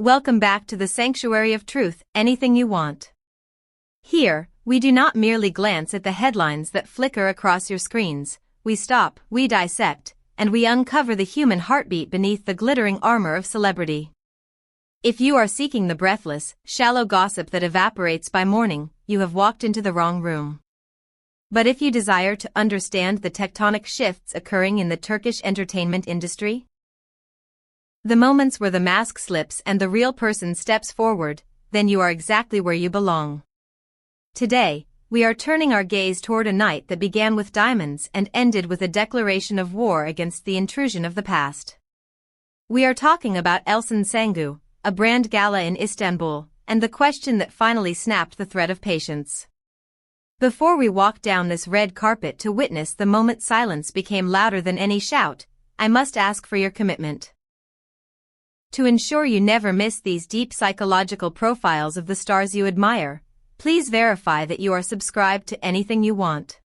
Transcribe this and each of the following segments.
Welcome back to the Sanctuary of Truth, anything you want. Here, we do not merely glance at the headlines that flicker across your screens, we stop, we dissect, and we uncover the human heartbeat beneath the glittering armor of celebrity. If you are seeking the breathless, shallow gossip that evaporates by morning, you have walked into the wrong room. But if you desire to understand the tectonic shifts occurring in the Turkish entertainment industry, the moments where the mask slips and the real person steps forward, then you are exactly where you belong. Today, we are turning our gaze toward a night that began with diamonds and ended with a declaration of war against the intrusion of the past. We are talking about Elçin Sangu, a brand gala in Istanbul, and the question that finally snapped the thread of patience. Before we walk down this red carpet to witness the moment silence became louder than any shout, I must ask for your commitment. To ensure you never miss these deep psychological profiles of the stars you admire, please verify that you are subscribed to anything you want.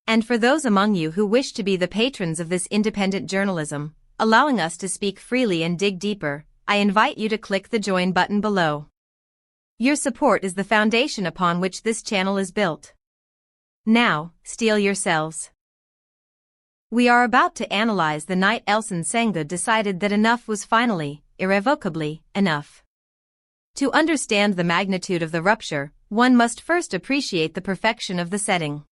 And for those among you who wish to be the patrons of this independent journalism, allowing us to speak freely and dig deeper, I invite you to click the join button below. Your support is the foundation upon which this channel is built. Now, steel yourselves. We are about to analyze the night Elçin Sangu decided that enough was finally, irrevocably, enough. To understand the magnitude of the rupture, one must first appreciate the perfection of the setting.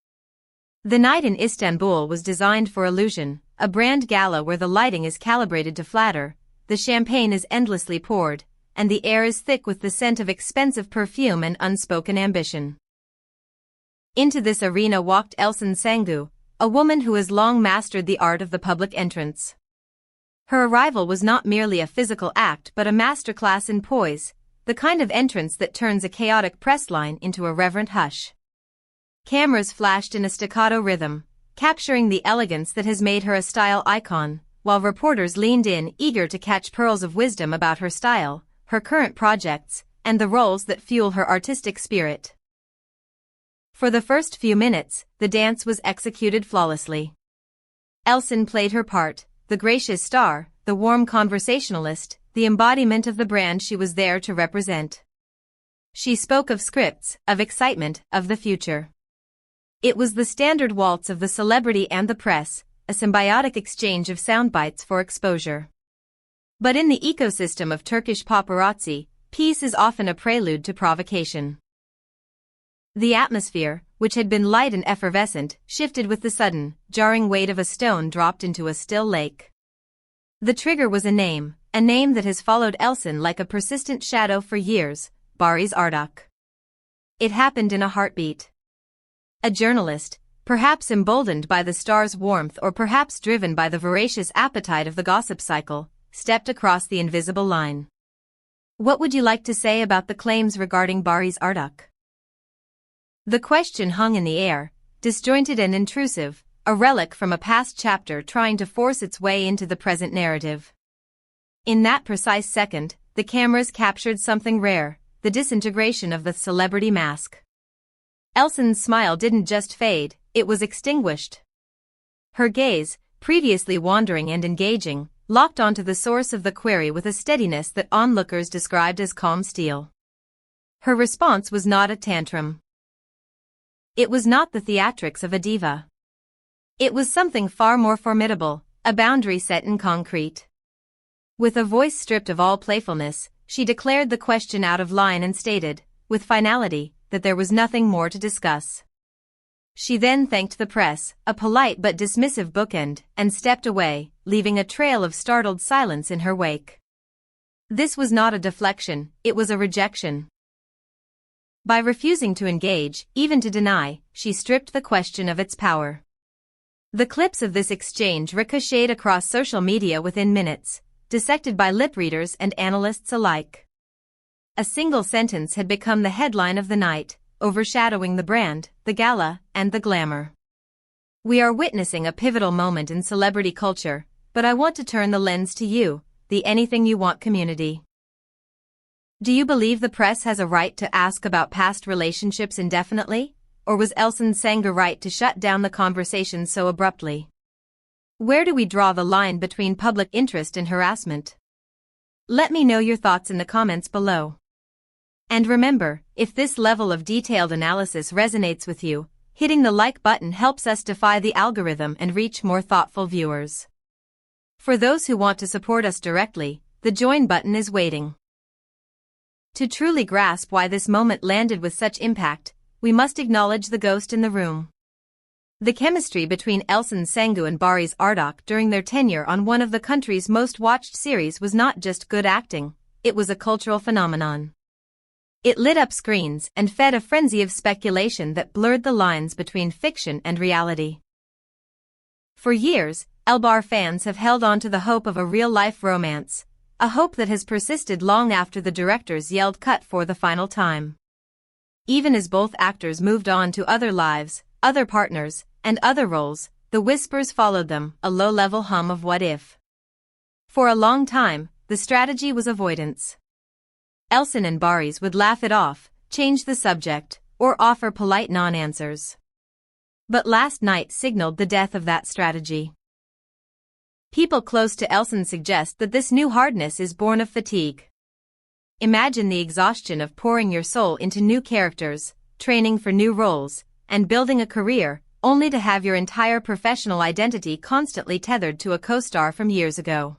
The night in Istanbul was designed for illusion, a brand gala where the lighting is calibrated to flatter, the champagne is endlessly poured, and the air is thick with the scent of expensive perfume and unspoken ambition. Into this arena walked Elçin Sangu, a woman who has long mastered the art of the public entrance. Her arrival was not merely a physical act but a masterclass in poise, the kind of entrance that turns a chaotic press line into a reverent hush. Cameras flashed in a staccato rhythm, capturing the elegance that has made her a style icon, while reporters leaned in eager to catch pearls of wisdom about her style, her current projects, and the roles that fuel her artistic spirit. For the first few minutes, the dance was executed flawlessly. Elçin played her part, the gracious star, the warm conversationalist, the embodiment of the brand she was there to represent. She spoke of scripts, of excitement, of the future. It was the standard waltz of the celebrity and the press, a symbiotic exchange of soundbites for exposure. But in the ecosystem of Turkish paparazzi, peace is often a prelude to provocation. The atmosphere, which had been light and effervescent, shifted with the sudden, jarring weight of a stone dropped into a still lake. The trigger was a name that has followed Elçin like a persistent shadow for years, Barış Arduç. It happened in a heartbeat. A journalist, perhaps emboldened by the star's warmth or perhaps driven by the voracious appetite of the gossip cycle, stepped across the invisible line. What would you like to say about the claims regarding Barış Arduç? The question hung in the air, disjointed and intrusive, a relic from a past chapter trying to force its way into the present narrative. In that precise second, the cameras captured something rare, the disintegration of the celebrity mask. Elçin's smile didn't just fade, it was extinguished. Her gaze, previously wandering and engaging, locked onto the source of the query with a steadiness that onlookers described as calm steel. Her response was not a tantrum. It was not the theatrics of a diva. It was something far more formidable, a boundary set in concrete. With a voice stripped of all playfulness, she declared the question out of line and stated, with finality, that there was nothing more to discuss. She then thanked the press, a polite but dismissive bookend, and stepped away, leaving a trail of startled silence in her wake. This was not a deflection, it was a rejection. By refusing to engage, even to deny, she stripped the question of its power. The clips of this exchange ricocheted across social media within minutes, dissected by lip readers and analysts alike. A single sentence had become the headline of the night, overshadowing the brand, the gala, and the glamour. We are witnessing a pivotal moment in celebrity culture, but I want to turn the lens to you, the anything you want community. Do you believe the press has a right to ask about past relationships indefinitely? Or was Elçin Sangu right to shut down the conversation so abruptly? Where do we draw the line between public interest and harassment? Let me know your thoughts in the comments below. And remember, if this level of detailed analysis resonates with you, hitting the like button helps us defy the algorithm and reach more thoughtful viewers. For those who want to support us directly, the join button is waiting. To truly grasp why this moment landed with such impact, we must acknowledge the ghost in the room. The chemistry between Elçin Sangu and Barış Arduç during their tenure on one of the country's most watched series was not just good acting, it was a cultural phenomenon. It lit up screens and fed a frenzy of speculation that blurred the lines between fiction and reality. For years, Elbar fans have held on to the hope of a real-life romance, a hope that has persisted long after the directors yelled cut for the final time. Even as both actors moved on to other lives, other partners, and other roles, the whispers followed them, a low-level hum of what if. For a long time, the strategy was avoidance. Elçin and Barış would laugh it off, change the subject, or offer polite non-answers. But last night signaled the death of that strategy. People close to Elçin suggest that this new hardness is born of fatigue. Imagine the exhaustion of pouring your soul into new characters, training for new roles, and building a career, only to have your entire professional identity constantly tethered to a co-star from years ago.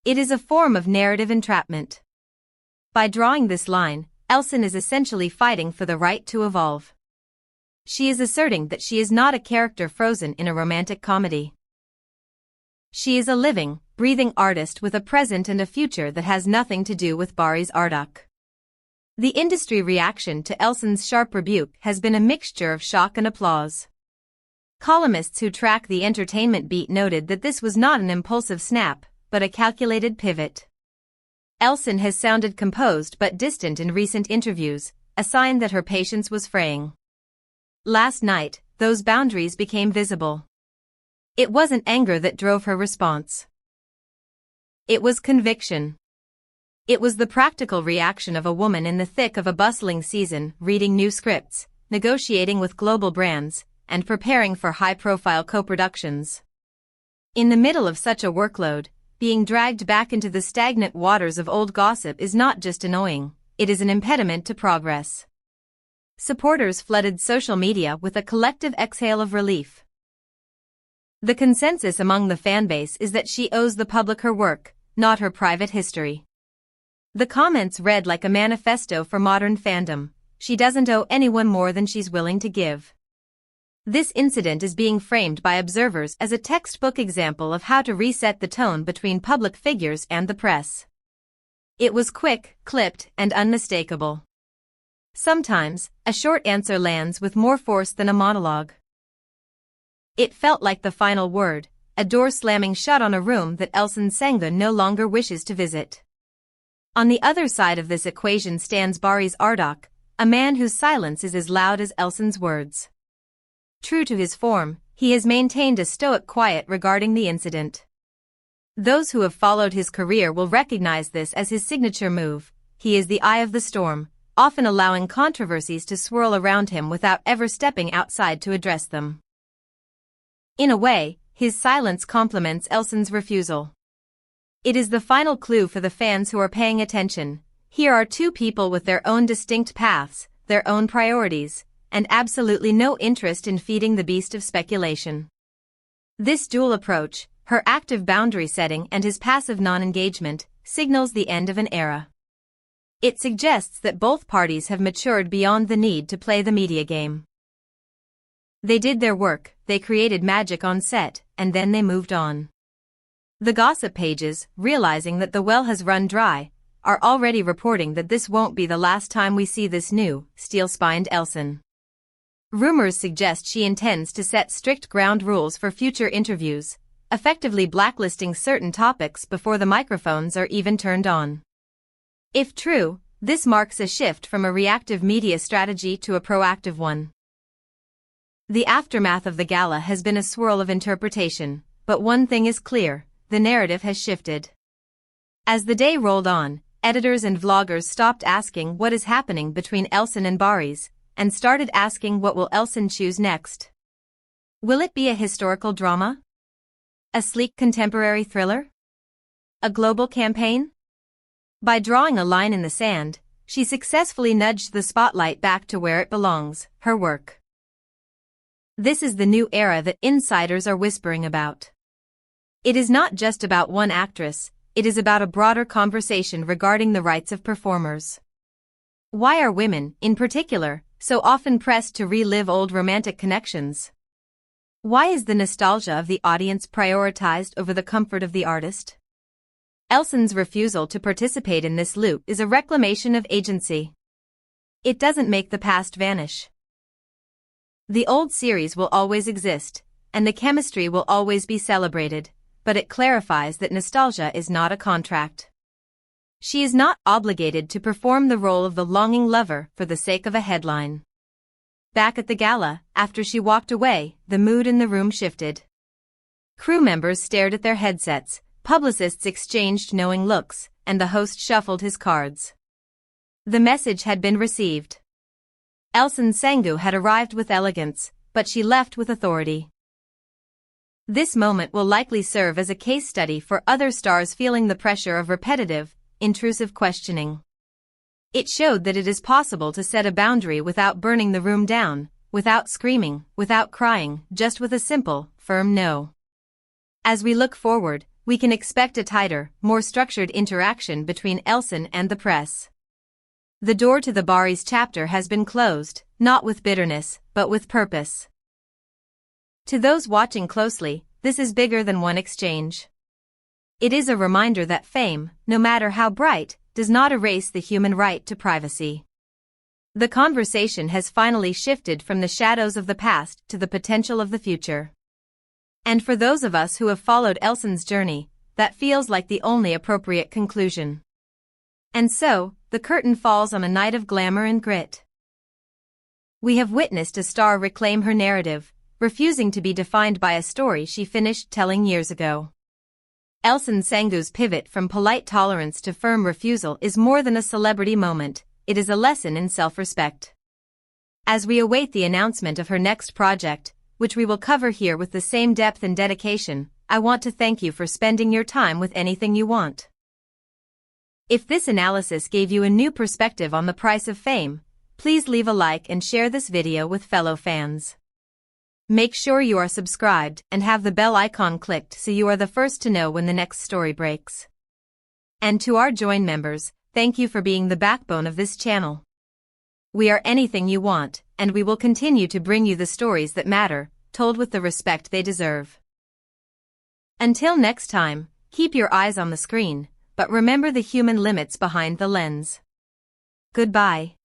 It is a form of narrative entrapment. By drawing this line, Elçin is essentially fighting for the right to evolve. She is asserting that she is not a character frozen in a romantic comedy. She is a living, breathing artist with a present and a future that has nothing to do with Barış Arduç. The industry reaction to Elçin's sharp rebuke has been a mixture of shock and applause. Columnists who track the entertainment beat noted that this was not an impulsive snap, but a calculated pivot. Elçin has sounded composed but distant in recent interviews, a sign that her patience was fraying. Last night, those boundaries became visible. It wasn't anger that drove her response. It was conviction. It was the practical reaction of a woman in the thick of a bustling season, reading new scripts, negotiating with global brands, and preparing for high-profile co-productions. In the middle of such a workload, being dragged back into the stagnant waters of old gossip is not just annoying, it is an impediment to progress. Supporters flooded social media with a collective exhale of relief. The consensus among the fanbase is that she owes the public her work, not her private history. The comments read like a manifesto for modern fandom. She doesn't owe anyone more than she's willing to give. This incident is being framed by observers as a textbook example of how to reset the tone between public figures and the press. It was quick, clipped, and unmistakable. Sometimes, a short answer lands with more force than a monologue. It felt like the final word, a door slamming shut on a room that Elçin Sangu no longer wishes to visit. On the other side of this equation stands Barış Arduç, a man whose silence is as loud as Elçin's words. True to his form, he has maintained a stoic quiet regarding the incident. Those who have followed his career will recognize this as his signature move. He is the eye of the storm, often allowing controversies to swirl around him without ever stepping outside to address them. In a way, his silence complements Elçin's refusal. It is the final clue for the fans who are paying attention. Here are two people with their own distinct paths, their own priorities, and absolutely no interest in feeding the beast of speculation. This dual approach, her active boundary setting and his passive non-engagement, signals the end of an era. It suggests that both parties have matured beyond the need to play the media game. They did their work, they created magic on set, and then they moved on. The gossip pages, realizing that the well has run dry, are already reporting that this won't be the last time we see this new, steel-spined Elçin. Rumors suggest she intends to set strict ground rules for future interviews, effectively blacklisting certain topics before the microphones are even turned on. If true, this marks a shift from a reactive media strategy to a proactive one. The aftermath of the gala has been a swirl of interpretation, but one thing is clear, the narrative has shifted. As the day rolled on, editors and vloggers stopped asking what is happening between Elçin and Barış, and started asking what will Elçin choose next. Will it be a historical drama? A sleek contemporary thriller? A global campaign? By drawing a line in the sand, she successfully nudged the spotlight back to where it belongs, her work. This is the new era that insiders are whispering about. It is not just about one actress, it is about a broader conversation regarding the rights of performers. Why are women, in particular, so often pressed to relive old romantic connections? Why is the nostalgia of the audience prioritized over the comfort of the artist? Elçin's refusal to participate in this loop is a reclamation of agency. It doesn't make the past vanish. The old series will always exist, and the chemistry will always be celebrated, but it clarifies that nostalgia is not a contract. She is not obligated to perform the role of the longing lover for the sake of a headline. Back at the gala, after she walked away, the mood in the room shifted. Crew members stared at their headsets, publicists exchanged knowing looks, and the host shuffled his cards. The message had been received. Elçin Sangu had arrived with elegance, but she left with authority. This moment will likely serve as a case study for other stars feeling the pressure of repetitive, intrusive questioning. It showed that it is possible to set a boundary without burning the room down, without screaming, without crying, just with a simple, firm no. As we look forward, we can expect a tighter, more structured interaction between Elçin and the press. The door to the Barış chapter has been closed, not with bitterness, but with purpose. To those watching closely, this is bigger than one exchange. It is a reminder that fame, no matter how bright, does not erase the human right to privacy. The conversation has finally shifted from the shadows of the past to the potential of the future. And for those of us who have followed Elçin's journey, that feels like the only appropriate conclusion. And so, the curtain falls on a night of glamour and grit. We have witnessed a star reclaim her narrative, refusing to be defined by a story she finished telling years ago. Elçin Sangu's pivot from polite tolerance to firm refusal is more than a celebrity moment, it is a lesson in self-respect. As we await the announcement of her next project, which we will cover here with the same depth and dedication, I want to thank you for spending your time with Anything You Want. If this analysis gave you a new perspective on the price of fame, please leave a like and share this video with fellow fans. Make sure you are subscribed and have the bell icon clicked so you are the first to know when the next story breaks. And to our Join members, thank you for being the backbone of this channel. We are Anything You Want, and we will continue to bring you the stories that matter, told with the respect they deserve. Until next time, keep your eyes on the screen, but remember the human limits behind the lens. Goodbye.